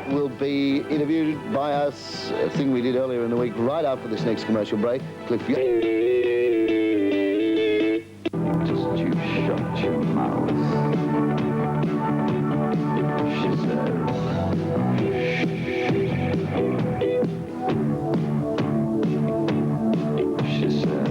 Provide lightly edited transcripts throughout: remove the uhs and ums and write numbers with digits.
Will be interviewed by us, a thing we did earlier in the week, right after this next commercial break. Cliff, just you shut your mouth. She said. She said.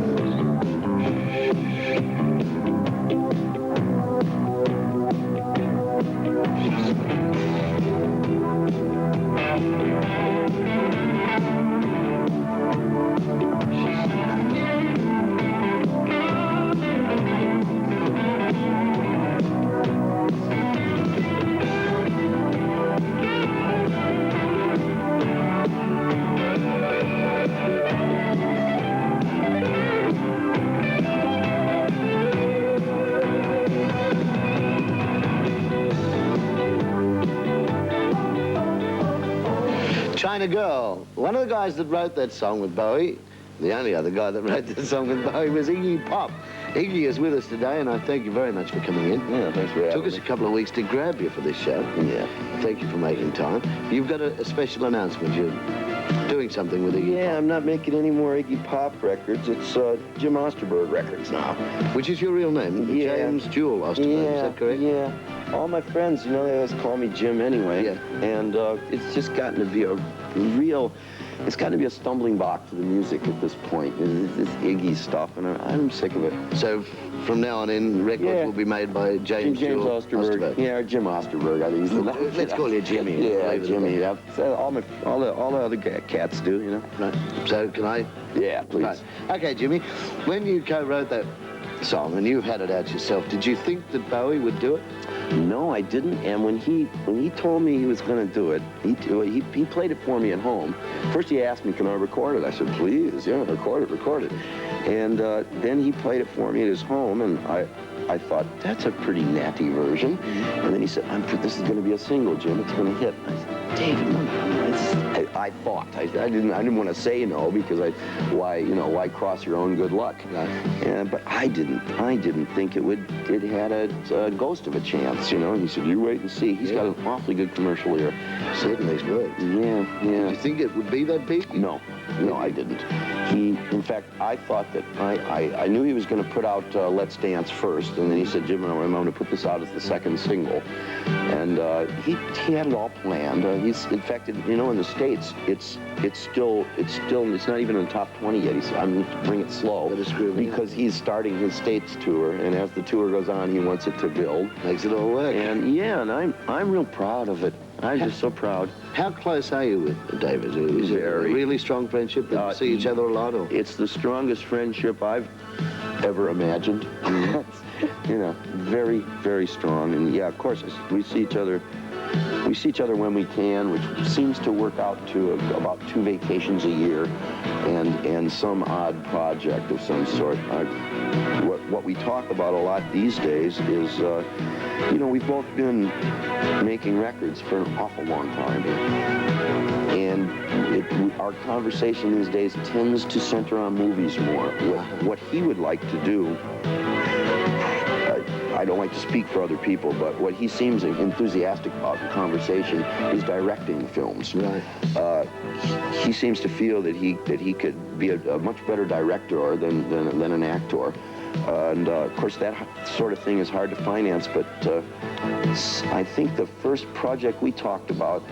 China Girl. One of the guys that wrote that song with Bowie, the only other guy that wrote that song with Bowie, was Iggy Pop. Iggy is with us today, and I thank you very much for coming in. Yeah, thanks for having me. It took us a couple of weeks to grab you for this show. Yeah. Thank you for making time. You've got a special announcement. You're doing something with Iggy Yeah, Pop. I'm not making any more Iggy Pop records. It's Jim Osterberg records now. Which is your real name? Yeah. James Jewel Osterberg, Yeah, is that correct? yeah. All my friends, you know, they always call me Jim anyway. Yeah. And it's just gotten to be a real... It's got to be a stumbling block to the music at this point. This Iggy stuff, and I'm sick of it. So from now on in, records will be made by James Jewel Osterberg. Yeah, or Jim Osterberg. I think he's the Let's call you Jimmy. Yeah, Jimmy. Yeah. So all the other cats do, you know. Right. So can I? Yeah, please. Right. Okay, Jimmy. When you co-wrote that song and you've had it out yourself, did you think that Bowie would do it? No, I didn't. And when he told me he was going to do it, he played it for me at home. First he asked me, can I record it? I said, please, yeah, record it. And then he played it for me at his home, and I thought, that's a pretty natty version. And then he said, this is going to be a single, Jim. It's going to hit. I said, David, no. I thought. I didn't want to say no, because why cross your own good luck? Right. But I didn't think it had a ghost of a chance, you know. And he said, you wait and see. He's got an awfully good commercial ear. Certainly it's good. Yeah. Did you think it would be that big? No, I didn't. In fact, I thought that I knew he was going to put out Let's Dance first, and then he said, Jim, I'm going to put this out as the second single. And he had it all planned. In fact, you know, in the States, it's not even in the top 20 yet. He said, I'm going to bring it slow because he's starting his States tour, and as the tour goes on, he wants it to build. Makes it all work. And yeah, and I'm real proud of it. I'm just so proud. How close are you with David? Is it a really strong friendship? Do you see each other a lot? Or? It's the strongest friendship I've ever imagined. You know, very, very strong. And yeah, of course, we see each other when we can, which seems to work out to about 2 vacations a year, and some odd project of some sort. What we talk about a lot these days is, you know, we've both been making records for an awful long time, and our conversation these days tends to center on movies more. What he would like to do, I don't like to speak for other people, but what he seems enthusiastic about in conversation is directing films. Right. He seems to feel that he could be a much better director than an actor. And of course, that sort of thing is hard to finance, but I think the first project we talked about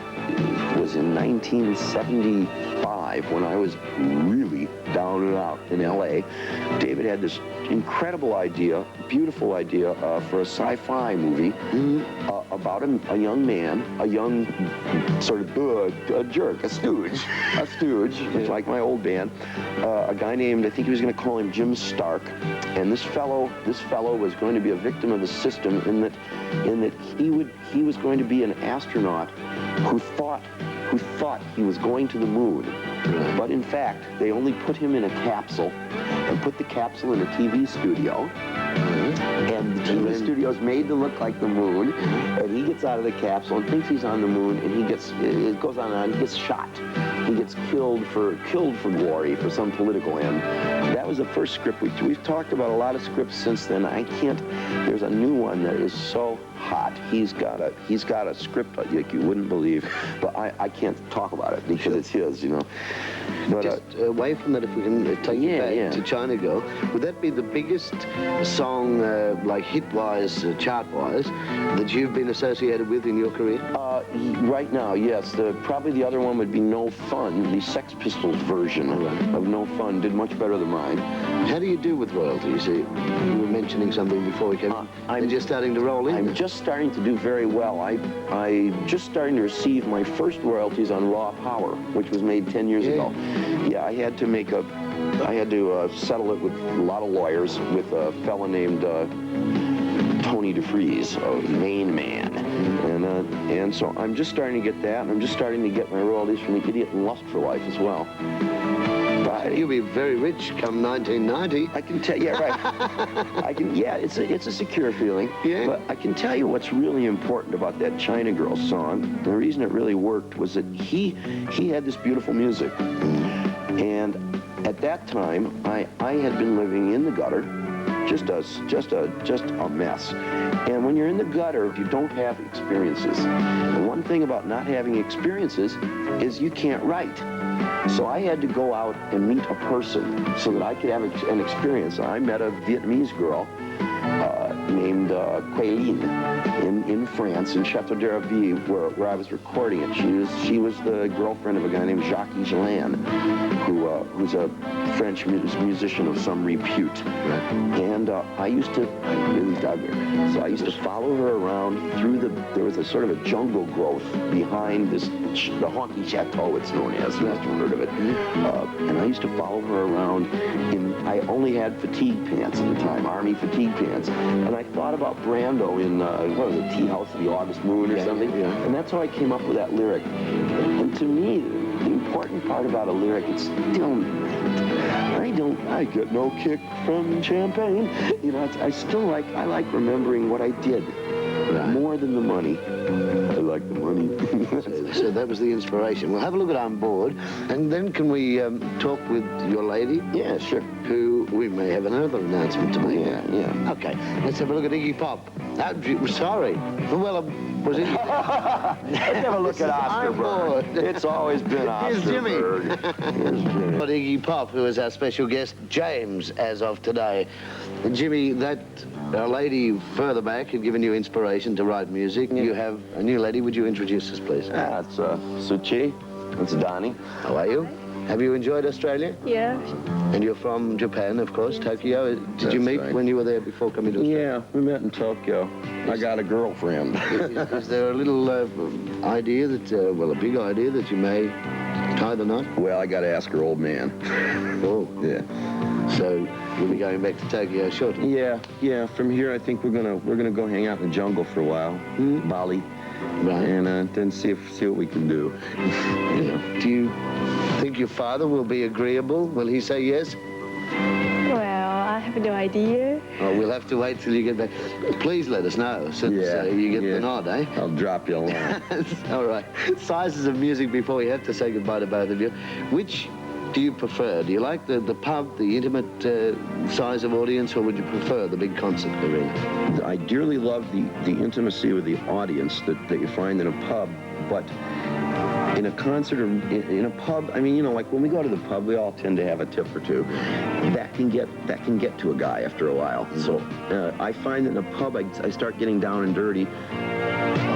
was in 1975, when I was really down and out in L.A. David had this incredible idea, beautiful idea, for a sci-fi movie about a young man, a young sort of a jerk, a stooge, like my old band, a guy named, I think he was going to call him Jim Stark, and this fellow was going to be a victim of the system in that he was going to be an astronaut who thought he was going to the moon. But in fact, they only put him in a capsule and put the capsule in a TV studio. And the TV studio is made to look like the moon, and he gets out of the capsule and thinks he's on the moon, and it goes on and he gets shot. He gets killed for glory, for some political end. That was the first script. We've talked about a lot of scripts since then. There's a new one that is so hot. He's got a script like you wouldn't believe, but I can't talk about it because it's his, you know. But just away from that, if we can take you back to China Girl, would that be the biggest song, like hit-wise, chart-wise, that you've been associated with in your career? Right now, yes. Probably the other one would be No Fun. The Sex Pistols version of No Fun did much better than mine. How do you do with royalties? You were mentioning something before we came in. I'm just starting to roll in. I'm just starting to do very well. I just starting to receive my first royalties on Raw Power, which was made 10 years ago. Yeah, I had to settle it with a lot of lawyers with a fella named Tony DeFries, a Maine man. And so I'm just starting to get that, and I'm just starting to get my royalties from The Idiot and Lust for Life as well. You'll be very rich come 1990. I can tell you, right. It's a secure feeling. Yeah. But I can tell you what's really important about that China Girl song. The reason it really worked was that he had this beautiful music. And at that time, I had been living in the gutter, just a mess. And when you're in the gutter, you don't have experiences. And one thing about not having experiences is you can't write. So I had to go out and meet a person so that I could have an experience. I met a Vietnamese girl named Quay Lin in France, in Chateau d'Arabie, where I was recording it. She was the girlfriend of a guy named Jacques Higelin, who's a French musician of some repute. Right. And I really dug her. So I used to follow her around there was a sort of a jungle growth behind the Honky Chateau, it's known as. You must have heard of it. And I used to follow her around I only had fatigue pants at the time, army fatigue pants. And I thought about Brando in, what was it, Tea House of the August Moon or something? Yeah. And that's how I came up with that lyric. And to me, the important part about a lyric, it's still, I get no kick from champagne. You know, I like remembering what I did. Right. More than the money. I like the money. So that was the inspiration. We'll have a look at On Board, and then can we talk with your lady? Yeah, sure. Who we may have another announcement to make. Yeah. Okay, let's have a look at Iggy Pop. Sorry. Well, was it? Let's have a look at Oscarburg. It's always been Oscarburg. Here's Jimmy. But Iggy Pop, who is our special guest, James, as of today. Jimmy, that lady further back had given you inspiration to write music. Yeah. You have a new lady. Would you introduce us, please? That's Suchi. That's Donnie. How are you? Have you enjoyed Australia? Yeah. And you're from Japan, of course, Tokyo. Did you meet when you were there before coming to Australia? Yeah, we met in Tokyo. I got a girlfriend. Is there a little idea that, a big idea that you may tie the knot? Well, I got to ask her old man. Oh. Yeah. So you'll be going back to Tokyo shortly? Yeah. From here, I think we're gonna go hang out in the jungle for a while, Bali, right? And then see what we can do. Yeah. Do you think your father will be agreeable? Will he say yes? Well, I have no idea. Oh, we'll have to wait till you get back. Please let us know since you get the nod, eh? I'll drop you a line. All right. Sizes of music before we have to say goodbye to both of you. Which do you prefer? Do you like the pub, the intimate size of audience, or would you prefer the big concert arena? I dearly love the intimacy with the audience that you find in a pub, but in a concert or in a pub, I mean, like when we go to the pub, we all tend to have a tip or two. That can get to a guy after a while. So I find that in a pub, I start getting down and dirty.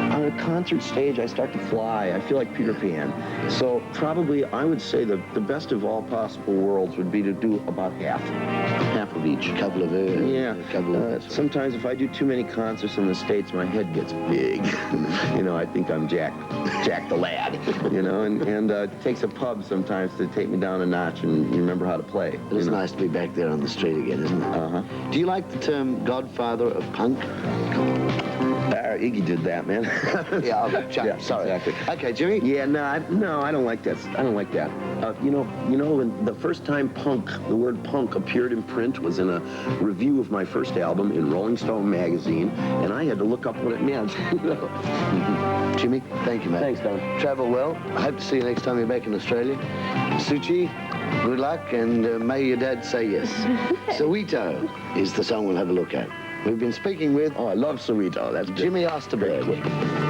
On a concert stage, I start to fly. I feel like Peter Pan. So probably I would say the best of all possible worlds would be to do about half of each. A couple of sometimes if I do too many concerts in the States, my head gets big. I think I'm Jack the Lad. And it takes a pub sometimes to take me down a notch and you remember how to play. It's nice to be back there on the street again, isn't it? Uh-huh. Do you like the term godfather of punk? Iggy did that, man. Sorry. Exactly. Okay, Jimmy? Yeah, no, I don't like that. I don't like that. When the first time the word punk appeared in print was in a review of my first album in Rolling Stone magazine, and I had to look up what it meant. Jimmy, thank you, man. Thanks, Don. Travel well. I hope to see you next time you're back in Australia. Suchi, good luck, and may your dad say yes. Soweto is the song we'll have a look at. We've been speaking with Oh, I love Cerrito. That's Jimmy Osterberg.